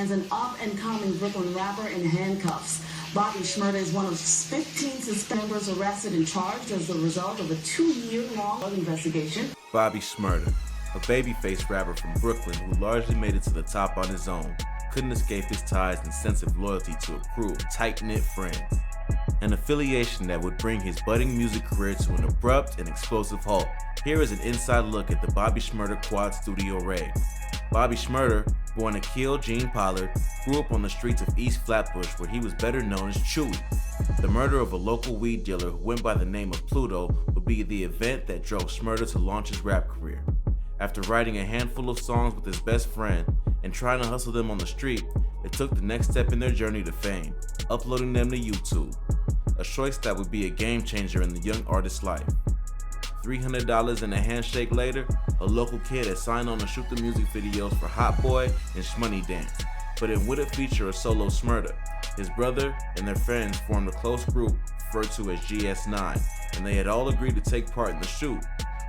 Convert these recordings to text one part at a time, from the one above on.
lands an up-and-coming Brooklyn rapper in handcuffs. Bobby Shmurda is one of 15 suspended members arrested and charged as a result of a 2-year-long investigation. Bobby Shmurda, a babyface rapper from Brooklyn who largely made it to the top on his own, couldn't escape his ties and sense of loyalty to a crew of tight-knit friends. An affiliation that would bring his budding music career to an abrupt and explosive halt. Here is an inside look at the Bobby Shmurda Quad Studio raid. Bobby Shmurda, born Akil Gene Pollard, grew up on the streets of East Flatbush where he was better known as Chewy. The murder of a local weed dealer who went by the name of Pluto would be the event that drove Shmurda to launch his rap career. After writing a handful of songs with his best friend and trying to hustle them on the street, they took the next step in their journey to fame, uploading them to YouTube. A choice that would be a game changer in the young artist's life. $300 and a handshake later, a local kid had signed on to shoot the music videos for Hot Boy and Shmoney Dance, but it wouldn't feature a solo Shmurda. His brother and their friends formed a close group referred to as GS9, and they had all agreed to take part in the shoot.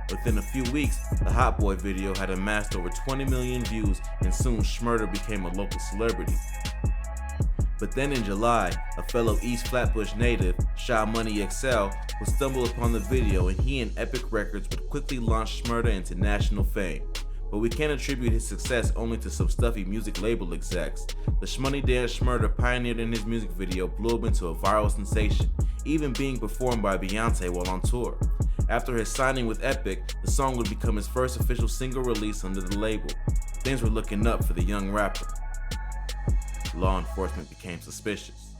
Within a few weeks, the Hot Boy video had amassed over 20 million views, and soon Shmurda became a local celebrity. But then in July, a fellow East Flatbush native, Sha Money XL, would stumble upon the video, and he and Epic Records would quickly launch Shmurda into national fame. But we can't attribute his success only to some stuffy music label execs. The Shmoney Dance Shmurda pioneered in his music video blew up into a viral sensation, even being performed by Beyonce while on tour. After his signing with Epic, the song would become his first official single release under the label. Things were looking up for the young rapper. Law enforcement became suspicious.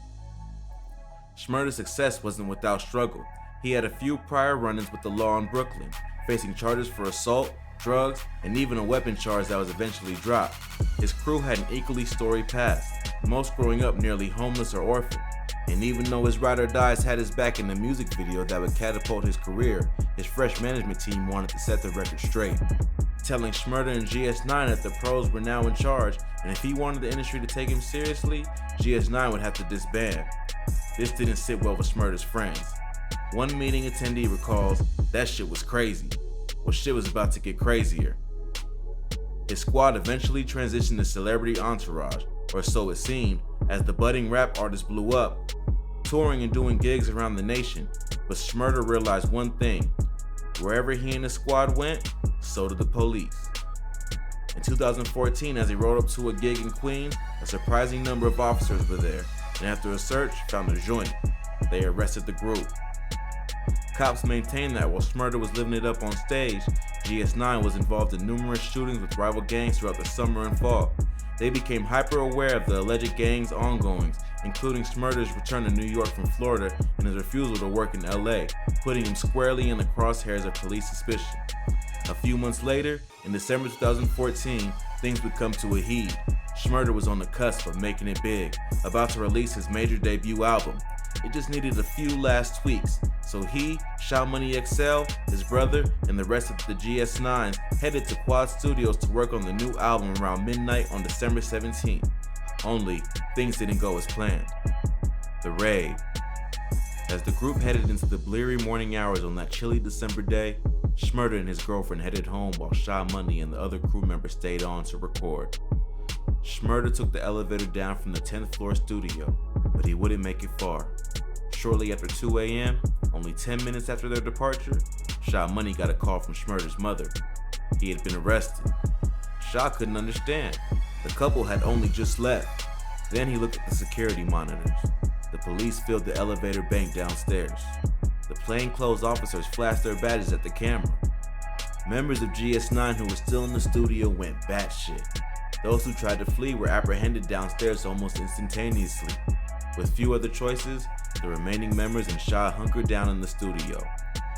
Shmurda's success wasn't without struggle. He had a few prior run-ins with the law in Brooklyn, facing charges for assault, drugs, and even a weapon charge that was eventually dropped. His crew had an equally storied past, most growing up nearly homeless or orphaned. And even though his ride or dies had his back in the music video that would catapult his career, his fresh management team wanted to set the record straight, telling Shmurda and GS9 that the pros were now in charge, and if he wanted the industry to take him seriously, GS9 would have to disband. This didn't sit well with Shmurda's friends. One meeting attendee recalls, "That shit was crazy." Well, shit was about to get crazier. His squad eventually transitioned to celebrity entourage, or so it seemed, as the budding rap artist blew up, touring and doing gigs around the nation. But Shmurda realized one thing: wherever he and his squad went, so did the police. In 2014, as he rode up to a gig in Queens, a surprising number of officers were there, and after a search, found a joint. They arrested the group. Cops maintained that while Shmurda was living it up on stage, GS9 was involved in numerous shootings with rival gangs throughout the summer and fall. They became hyper aware of the alleged gang's ongoings, including Shmurda's return to New York from Florida and his refusal to work in LA, putting him squarely in the crosshairs of police suspicion. A few months later, in December 2014, things would come to a head. Shmurda was on the cusp of making it big, about to release his major debut album. It just needed a few last tweaks, so he, Sha Money XL, his brother, and the rest of the GS9s headed to Quad Studios to work on the new album around midnight on December 17th. Only, things didn't go as planned. The raid. As the group headed into the bleary morning hours on that chilly December day, Shmurda and his girlfriend headed home while Sha Money and the other crew members stayed on to record. Shmurda took the elevator down from the 10th floor studio, but he wouldn't make it far. Shortly after 2 a.m., only 10 minutes after their departure, Sha Money got a call from Shmurda's mother. He had been arrested. Sha couldn't understand. The couple had only just left. Then he looked at the security monitors. The police filled the elevator bank downstairs. The plainclothes officers flashed their badges at the camera. Members of GS9 who were still in the studio went batshit. Those who tried to flee were apprehended downstairs almost instantaneously. With few other choices, the remaining members and Sha hunkered down in the studio.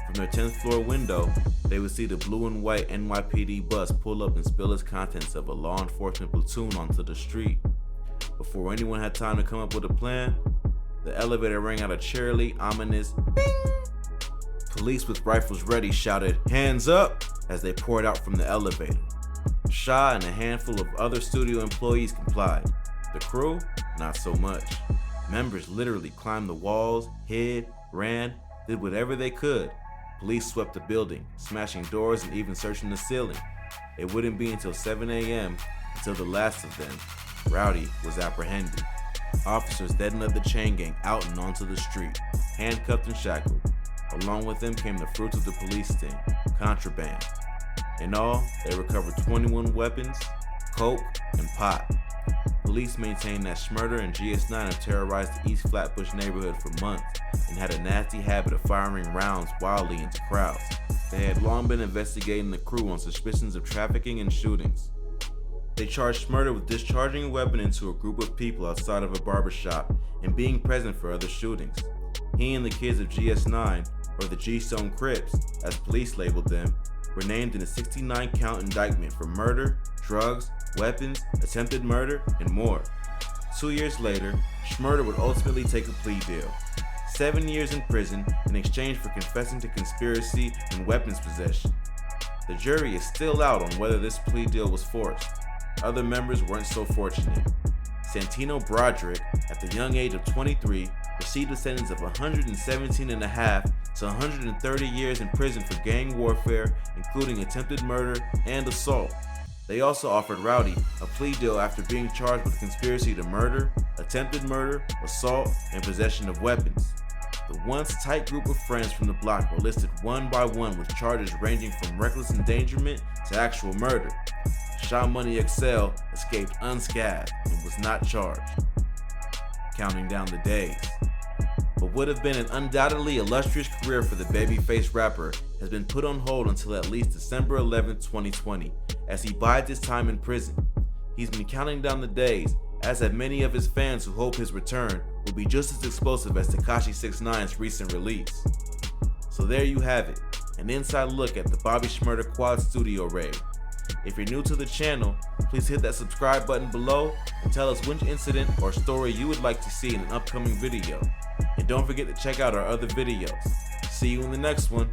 From their 10th floor window, they would see the blue and white NYPD bus pull up and spill its contents of a law enforcement platoon onto the street. Before anyone had time to come up with a plan, the elevator rang out a cheerily ominous bing. Police with rifles ready shouted, "Hands up!" as they poured out from the elevator. Sha and a handful of other studio employees complied. The crew, not so much. Members literally climbed the walls, hid, ran, did whatever they could. Police swept the building, smashing doors and even searching the ceiling. It wouldn't be until 7 a.m. until the last of them, Rowdy was apprehended. Officers then led the chain gang out and onto the street, handcuffed and shackled. Along with them came the fruits of the police sting, contraband. In all, they recovered 21 weapons, coke, and pot. Police maintain that Shmurda and GS9 have terrorized the East Flatbush neighborhood for months and had a nasty habit of firing rounds wildly into crowds. They had long been investigating the crew on suspicions of trafficking and shootings. They charged Shmurda with discharging a weapon into a group of people outside of a barbershop and being present for other shootings. He and the kids of GS9, or the G-Stone Crips, as police labeled them, were named in a 69-count indictment for murder, drugs, weapons, attempted murder, and more. 2 years later, Shmurda would ultimately take a plea deal. 7 years in prison in exchange for confessing to conspiracy and weapons possession. The jury is still out on whether this plea deal was forced. Other members weren't so fortunate. Santino Broderick, at the young age of 23, received a sentence of 117.5 to 130 years in prison for gang warfare, including attempted murder and assault. They also offered Rowdy a plea deal after being charged with conspiracy to murder, attempted murder, assault, and possession of weapons. The once tight group of friends from the block were listed one by one with charges ranging from reckless endangerment to actual murder. Shot Money XL escaped unscathed and was not charged. Counting down the days. What would have been an undoubtedly illustrious career for the babyface rapper has been put on hold until at least December 11, 2020, as he bides his time in prison. He's been counting down the days, as have many of his fans who hope his return will be just as explosive as Tekashi 6ix9ine's recent release. So there you have it, an inside look at the Bobby Shmurda Quad Studio raid. If you're new to the channel, please hit that subscribe button below and tell us which incident or story you would like to see in an upcoming video. And don't forget to check out our other videos. See you in the next one.